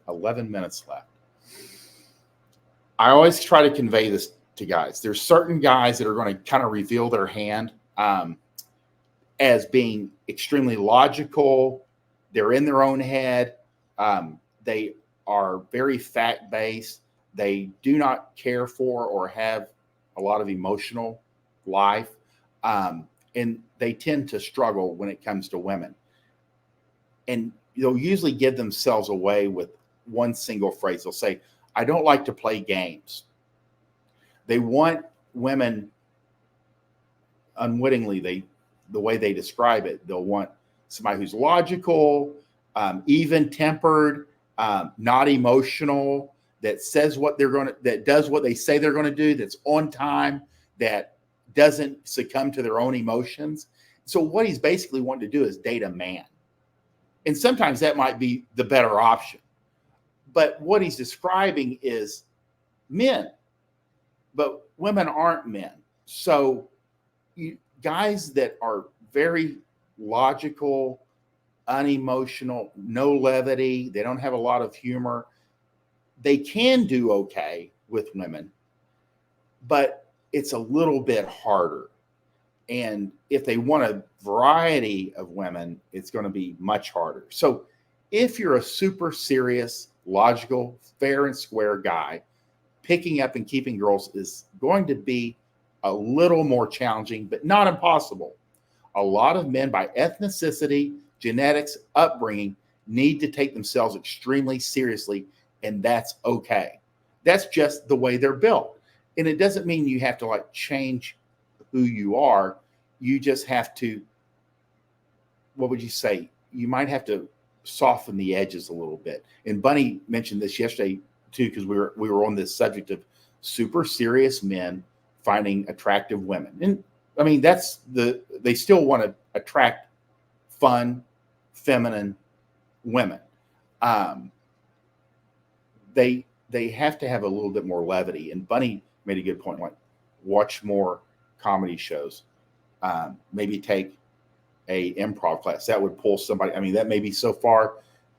11 minutes left. I always try to convey this to guys. There's certain guys that are going to kind of reveal their hand as being extremely logical. They're in their own head. They are very fact-based. They do not care for or have a lot of emotional life. And they tend to struggle when it comes to women. And they'll usually give themselves away with one single phrase. They'll say, I don't like to play games. They want women unwittingly, the way they describe it, they'll want somebody who's logical, even-tempered, not emotional, that says what they're going to, that does what they say they're going to do, that's on time, that doesn't succumb to their own emotions. So what he's basically wanting to do is date a man. And sometimes that might be the better option. But what he's describing is men. But women aren't men. So guys that are very logical, unemotional, no levity, they don't have a lot of humor, they can do okay with women, but it's a little bit harder. And if they want a variety of women, it's going to be much harder. So if you're a super serious, logical, fair and square guy, picking up and keeping girls is going to be a little more challenging, but not impossible. A lot of men, by ethnicity, genetics, upbringing, need to take themselves extremely seriously, and that's okay. That's just the way they're built. And it doesn't mean you have to like change who you are. You just have to, what would you say? You might have to soften the edges a little bit. And Bunny mentioned this yesterday too, because we were on this subject of super serious men finding attractive women. And I mean, they still want to attract fun, feminine women. They have to have a little bit more levity. And Bunny made a good point, like watch more comedy shows. Maybe take a improv class. That would pull somebody. I mean, that may be so far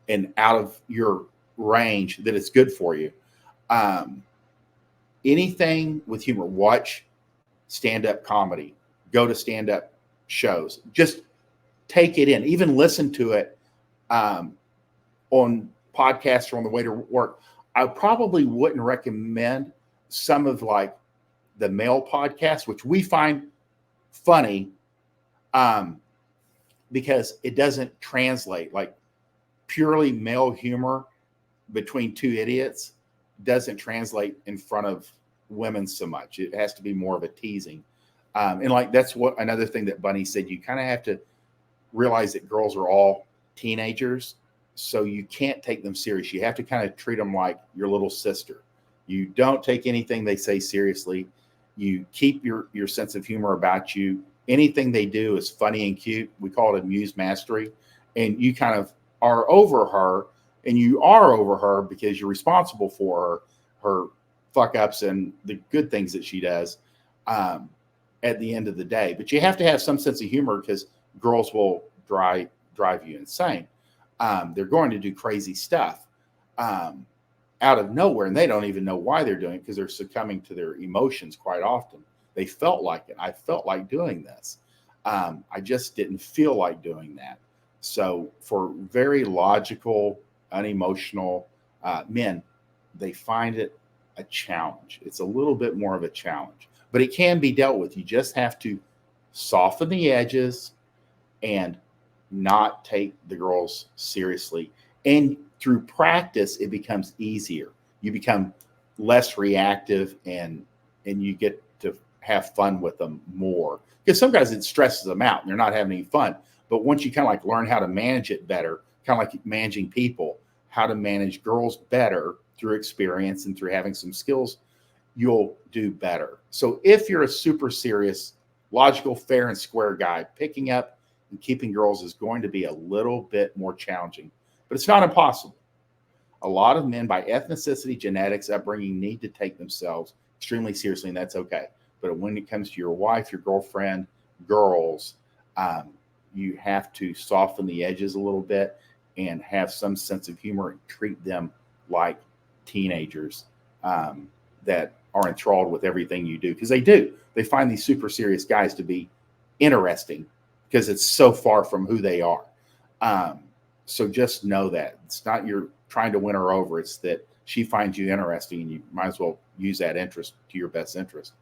and out of your range that it's good for you. Anything with humor, watch stand-up comedy, go to stand-up shows, just take it in, even listen to it on podcasts or on the way to work. I probably wouldn't recommend some of like the male podcasts, which we find funny, because it doesn't translate. Like purely male humor between two idiots doesn't translate in front of women so much. It has to be more of a teasing. And like, that's what another thing that Bunny said, you kind of have to realize that girls are all teenagers. So you can't take them serious. You have to kind of treat them like your little sister. You don't take anything they say seriously. You keep your sense of humor about you. Anything they do is funny and cute. We call it amuse mastery. And you kind of are over her, and you are over her because you're responsible for her fuck ups and the good things that she does at the end of the day. But you have to have some sense of humor, because girls will drive you insane. They're going to do crazy stuff out of nowhere, and they don't even know why they're doing it, because they're succumbing to their emotions quite often. They felt like it. I felt like doing this. I just didn't feel like doing that. So for very logical, unemotional men, they find it a challenge. It's a little bit more of a challenge, but it can be dealt with. You just have to soften the edges and not take the girls seriously. And through practice, it becomes easier. You become less reactive, and you get to have fun with them more. Because some guys, it stresses them out and they're not having any fun. But once you kind of like learn how to manage it better, kind of like managing people, how to manage girls better through experience and through having some skills, you'll do better. So if you're a super serious, logical, fair and square guy, picking up and keeping girls is going to be a little bit more challenging, but it's not impossible. A lot of men, by ethnicity, genetics, upbringing, need to take themselves extremely seriously, and that's okay. But when it comes to your wife, your girlfriend, girls, you have to soften the edges a little bit and have some sense of humor and treat them like teenagers that are enthralled with everything you do, because they do. They find these super serious guys to be interesting because it's so far from who they are. So just know that it's not you're trying to win her over. It's that she finds you interesting, and you might as well use that interest to your best interest.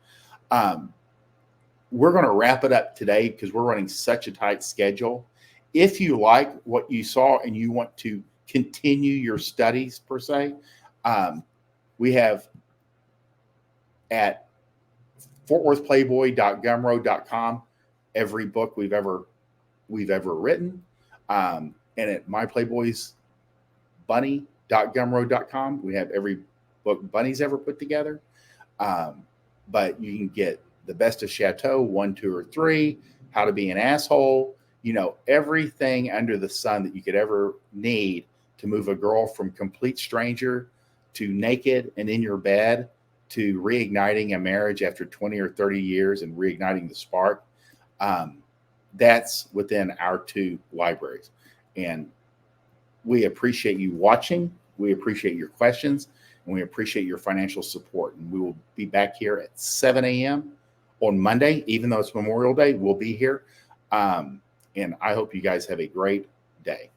We're going to wrap it up today because we're running such a tight schedule. If you like what you saw and you want to continue your studies per se, we have at fortworthplayboy.gumroad.com every book we've ever written, and at myplayboysbunny.gumroad.com we have every book Bunny's ever put together. But you can get The Best of Chateau 1, 2, or 3, How to Be an Asshole, everything under the sun that you could ever need to move a girl from complete stranger to naked and in your bed to reigniting a marriage after 20 or 30 years and reigniting the spark. That's within our 2 libraries. And we appreciate you watching. We appreciate your questions, and we appreciate your financial support. And we will be back here at 7 a.m. on Monday. Even though it's Memorial Day, we'll be here. And I hope you guys have a great day.